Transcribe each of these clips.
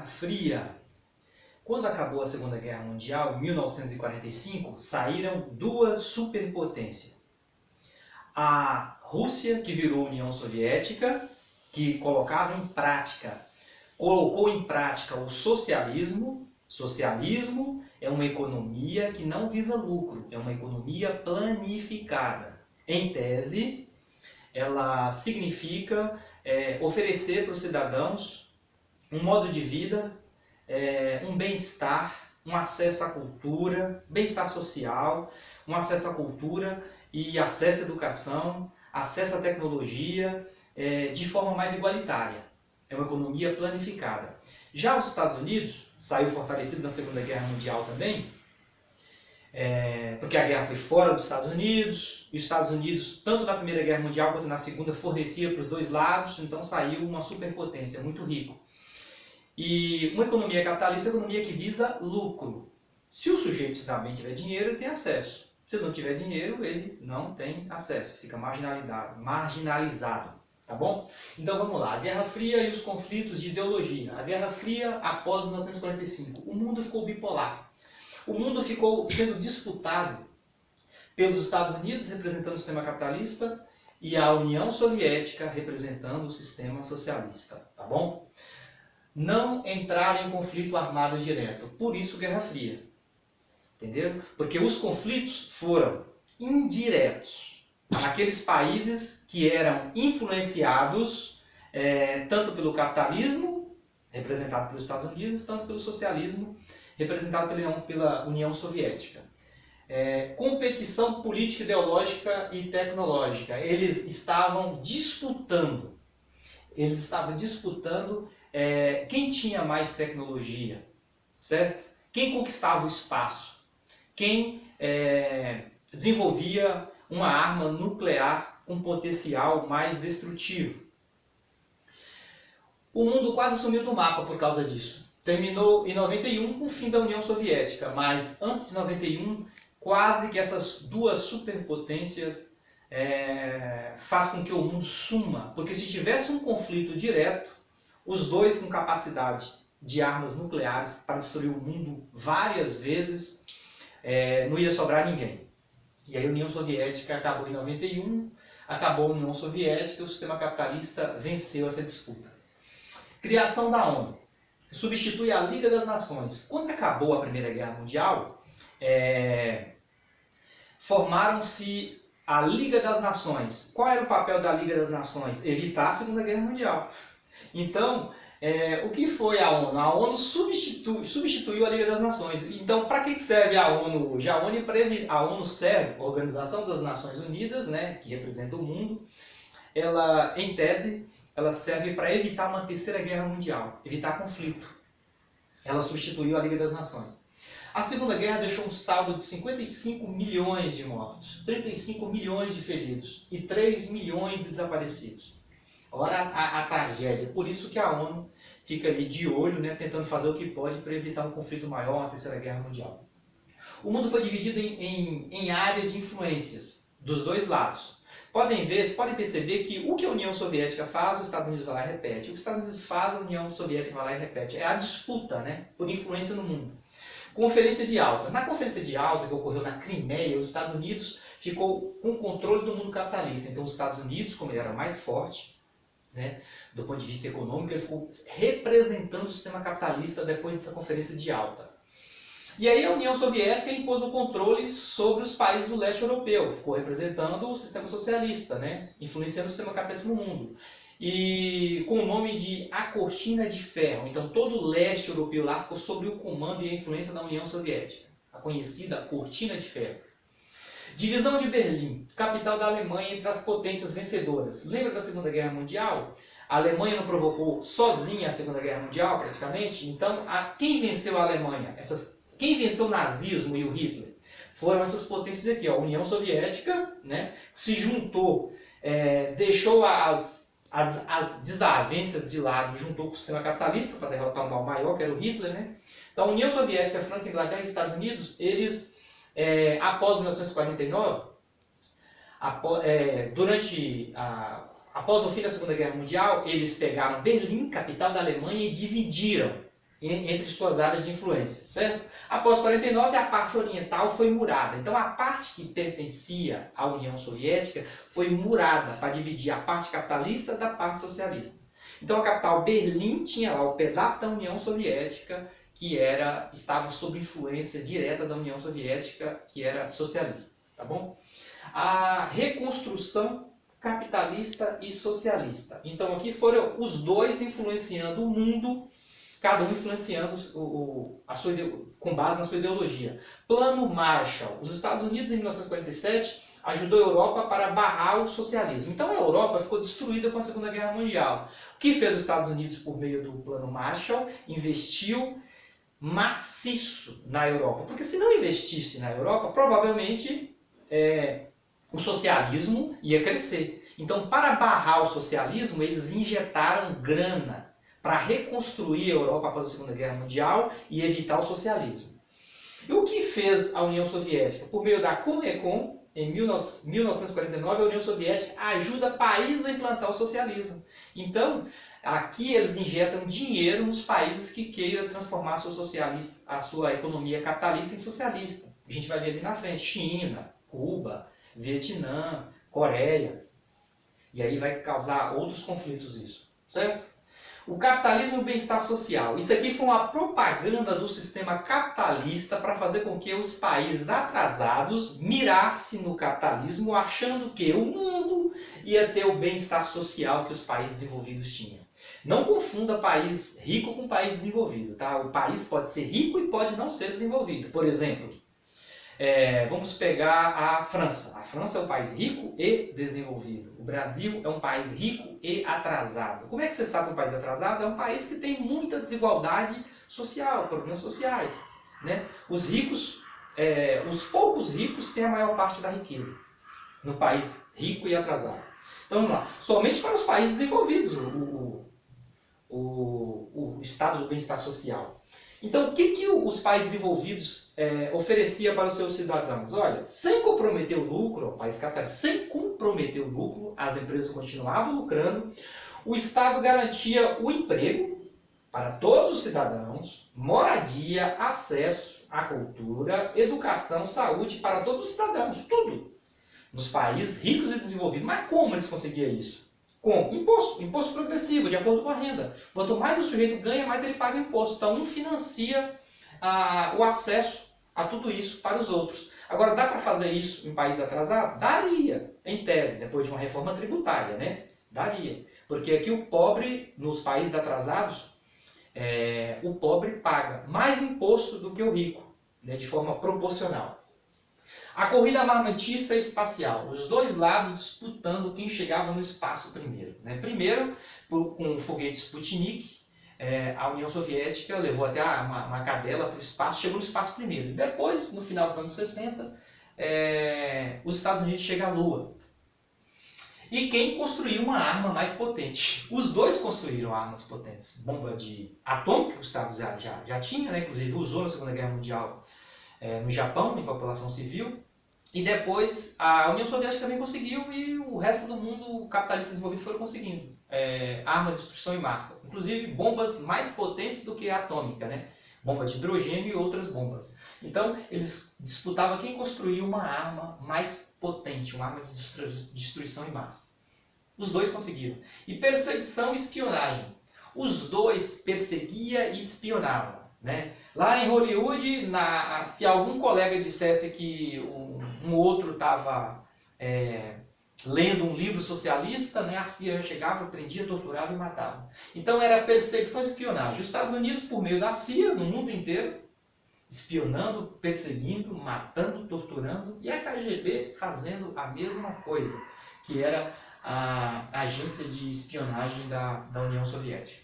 Guerra Fria. Quando acabou a Segunda Guerra Mundial, em 1945, saíram duas superpotências. A Rússia, que virou União Soviética, que colocou em prática o socialismo. Socialismo é uma economia que não visa lucro, é uma economia planificada. Em tese, ela significa oferecer para os cidadãos um modo de vida, um bem-estar, um acesso à cultura, bem-estar social, um acesso à cultura e acesso à educação, acesso à tecnologia, de forma mais igualitária. É uma economia planificada. Já os Estados Unidos, saiu fortalecido na Segunda Guerra Mundial também, porque a guerra foi fora dos Estados Unidos, e os Estados Unidos, tanto na Primeira Guerra Mundial quanto na Segunda, fornecia para os dois lados, então saiu uma superpotência, muito rico. E uma economia capitalista é uma economia que visa lucro. Se o sujeito realmente tiver dinheiro, ele tem acesso. Se não tiver dinheiro, ele não tem acesso, fica marginalizado. Tá bom? Então vamos lá, a Guerra Fria e os conflitos de ideologia. A Guerra Fria após 1945. O mundo ficou bipolar. O mundo ficou sendo disputado pelos Estados Unidos, representando o sistema capitalista, e a União Soviética, representando o sistema socialista. Tá bom? Não entraram em conflito armado direto. Por isso, Guerra Fria. Entenderam? Porque os conflitos foram indiretos naqueles países que eram influenciados tanto pelo capitalismo, representado pelos Estados Unidos, tanto pelo socialismo, representado pela União Soviética. Competição política, ideológica e tecnológica. Eles estavam disputando. Quem tinha mais tecnologia, certo? Quem conquistava o espaço, quem desenvolvia uma arma nuclear com potencial mais destrutivo. O mundo quase sumiu do mapa por causa disso. Terminou em 91 com o fim da União Soviética, mas antes de 91, quase que essas duas superpotências faz com que o mundo suma, porque se tivesse um conflito direto, os dois com capacidade de armas nucleares para destruir o mundo várias vezes, não ia sobrar ninguém. E aí a União Soviética acabou em 91, acabou a União Soviética e o sistema capitalista venceu essa disputa. Criação da ONU, que substitui a Liga das Nações. Quando acabou a Primeira Guerra Mundial, formaram-se a Liga das Nações. Qual era o papel da Liga das Nações? Evitar a Segunda Guerra Mundial. Então, o que foi a ONU? A ONU substituiu a Liga das Nações. Então, para que serve a ONU hoje? A ONU serve, a Organização das Nações Unidas, né, que representa o mundo. Ela, em tese, ela serve para evitar uma terceira guerra mundial, evitar conflito. Ela substituiu a Liga das Nações. A Segunda Guerra deixou um saldo de 55 milhões de mortos, 35 milhões de feridos e 3 milhões de desaparecidos. Olha a tragédia. Por isso que a ONU fica ali de olho, né, tentando fazer o que pode para evitar um conflito maior, uma terceira guerra mundial. O mundo foi dividido em áreas de influências dos dois lados. Podem perceber que o que a União Soviética faz, os Estados Unidos vai lá e repete. O que os Estados Unidos faz, a União Soviética vai lá e repete. É a disputa, né, por influência no mundo. Conferência de Alta. Na Conferência de Alta, que ocorreu na Crimeia, os Estados Unidos ficou com o controle do mundo capitalista. Então, os Estados Unidos, como ele era mais forte, né, do ponto de vista econômico, ele ficou representando o sistema capitalista depois dessa Conferência de Alta. E aí a União Soviética impôs o controle sobre os países do leste europeu, ficou representando o sistema socialista, né, influenciando o sistema capitalista no mundo. E com o nome de A Cortina de Ferro. Então todo o leste europeu lá ficou sob o comando e a influência da União Soviética, a conhecida Cortina de Ferro. Divisão de Berlim, capital da Alemanha entre as potências vencedoras. Lembra da Segunda Guerra Mundial? A Alemanha não provocou sozinha a Segunda Guerra Mundial, praticamente? Então, quem venceu a Alemanha? Quem venceu o nazismo e o Hitler? Foram essas potências aqui, ó, a União Soviética, né, se juntou, deixou as desavenças de lado, juntou com o sistema capitalista para derrotar um mal maior, que era o Hitler, né? Então, a União Soviética, a França, a Inglaterra e os Estados Unidos, eles, após 1949, após o fim da Segunda Guerra Mundial, eles pegaram Berlim, capital da Alemanha, e dividiram entre suas áreas de influência, certo? Após 49, a parte oriental foi murada. Então, a parte que pertencia à União Soviética foi murada para dividir a parte capitalista da parte socialista. Então, a capital Berlim tinha lá o pedaço da União Soviética que estava sob influência direta da União Soviética, que era socialista, tá bom? A reconstrução capitalista e socialista. Então, aqui foram os dois influenciando o mundo, cada um influenciando com base na sua ideologia. Plano Marshall. Os Estados Unidos, em 1947, ajudou a Europa para barrar o socialismo. Então a Europa ficou destruída com a Segunda Guerra Mundial. O que fez os Estados Unidos por meio do Plano Marshall? Investiu maciço na Europa. Porque se não investisse na Europa, provavelmente o socialismo ia crescer. Então, para barrar o socialismo, eles injetaram grana para reconstruir a Europa após a Segunda Guerra Mundial e evitar o socialismo. E o que fez a União Soviética? Por meio da Comecon, em 1949, a União Soviética ajuda países a implantar o socialismo. Então, aqui eles injetam dinheiro nos países que queiram transformar a sua economia capitalista em socialista. A gente vai ver ali na frente, China, Cuba, Vietnã, Coreia. E aí vai causar outros conflitos isso, certo? O capitalismo e o bem-estar social. Isso aqui foi uma propaganda do sistema capitalista para fazer com que os países atrasados mirassem no capitalismo, achando que o mundo ia ter o bem-estar social que os países desenvolvidos tinham. Não confunda país rico com país desenvolvido, tá? O país pode ser rico e pode não ser desenvolvido. Por exemplo, vamos pegar a França. A França é um país rico e desenvolvido. O Brasil é um país rico e atrasado. Como é que você sabe que um país atrasado? É um país que tem muita desigualdade social, problemas sociais, né? Os poucos ricos têm a maior parte da riqueza no país rico e atrasado. Então vamos lá. Somente para os países desenvolvidos o estado do bem-estar social. Então, o que os países desenvolvidos ofereciam para os seus cidadãos? Olha, sem comprometer o lucro, o país capitalista, sem comprometer o lucro, as empresas continuavam lucrando, o Estado garantia o emprego para todos os cidadãos, moradia, acesso à cultura, educação, saúde para todos os cidadãos, tudo. Nos países ricos e desenvolvidos. Mas como eles conseguiam isso? Com imposto progressivo, de acordo com a renda. Quanto mais o sujeito ganha, mais ele paga imposto. Então, um financia o acesso a tudo isso para os outros. Agora, dá para fazer isso em país atrasado? Daria, em tese, depois de uma reforma tributária, né? Daria. Porque aqui o pobre, nos países atrasados, o pobre paga mais imposto do que o rico, né? De forma proporcional. A corrida armamentista e espacial, os dois lados disputando quem chegava no espaço primeiro, né? Primeiro, com o foguete Sputnik, a União Soviética levou até uma cadela para o espaço, chegou no espaço primeiro. E depois, no final dos anos 60, os Estados Unidos chegam à Lua. E quem construiu uma arma mais potente? Os dois construíram armas potentes. Bomba atômica, que os Estados já tinham, né? Inclusive usou na Segunda Guerra Mundial no Japão, em população civil. E depois a União Soviética também conseguiu e o resto do mundo capitalista desenvolvido foram conseguindo armas de destruição em massa. Inclusive bombas mais potentes do que a atômica, né? Bomba de hidrogênio e outras bombas. Então eles disputavam quem construía uma arma mais potente, uma arma de destruição em massa. Os dois conseguiram. E perseguição e espionagem. Os dois perseguiam e espionavam. Né? Lá em Hollywood, se algum colega dissesse que um outro estava lendo um livro socialista, né, a CIA chegava, prendia, torturava e matava. Então era perseguição e espionagem. Os Estados Unidos, por meio da CIA, no mundo inteiro, espionando, perseguindo, matando, torturando, e a KGB fazendo a mesma coisa, que era a agência de espionagem da União Soviética.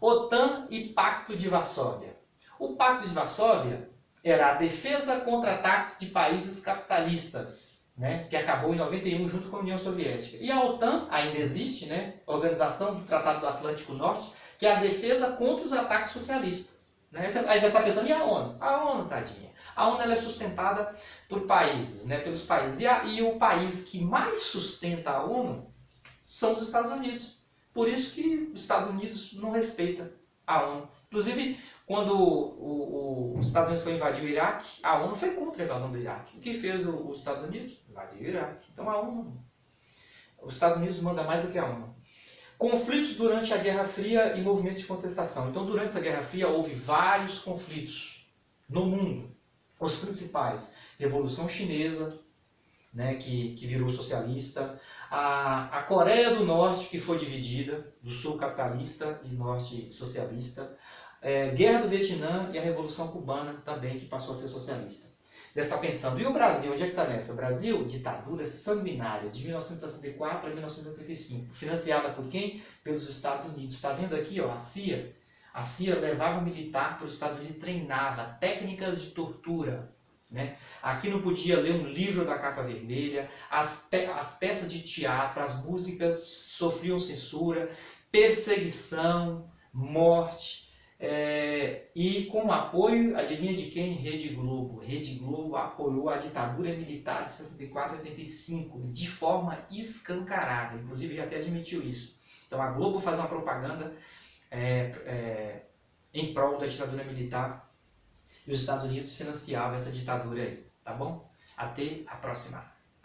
OTAN e Pacto de Varsóvia. O Pacto de Varsóvia era a defesa contra ataques de países capitalistas, né, que acabou em 91 junto com a União Soviética. E a OTAN ainda existe, né, Organização do Tratado do Atlântico Norte, que é a defesa contra os ataques socialistas. Né? Você ainda está pensando em a ONU. A ONU, tadinha. A ONU ela é sustentada por países, né, pelos países. E o país que mais sustenta a ONU são os Estados Unidos. Por isso que os Estados Unidos não respeita A ONU. Inclusive, quando os Estados Unidos foi invadir o Iraque, a ONU foi contra a invasão do Iraque. O que fez os Estados Unidos? Invadiu o Iraque. Então a ONU, os Estados Unidos manda mais do que a ONU. Conflitos durante a Guerra Fria e movimentos de contestação. Então, durante essa Guerra Fria, houve vários conflitos no mundo. Os principais, Revolução Chinesa, né, que virou socialista, a Coreia do Norte, que foi dividida, do sul capitalista e norte socialista, Guerra do Vietnã e a Revolução Cubana também, que passou a ser socialista. Você deve estar pensando, e o Brasil, onde é que está nessa? Brasil, ditadura sanguinária, de 1964 a 1985, financiada por quem? Pelos Estados Unidos. Está vendo aqui, ó, a CIA? A CIA levava militar para os Estados Unidos e treinava técnicas de tortura. Né? Aqui não podia ler um livro da capa vermelha, as peças de teatro, as músicas sofriam censura, perseguição, morte. E com apoio, adivinha de quem? Rede Globo. Rede Globo apoiou a ditadura militar de 64 a 85 de forma escancarada, inclusive já até admitiu isso. Então a Globo faz uma propaganda em prol da ditadura militar e os Estados Unidos financiavam essa ditadura aí, tá bom? Até a próxima!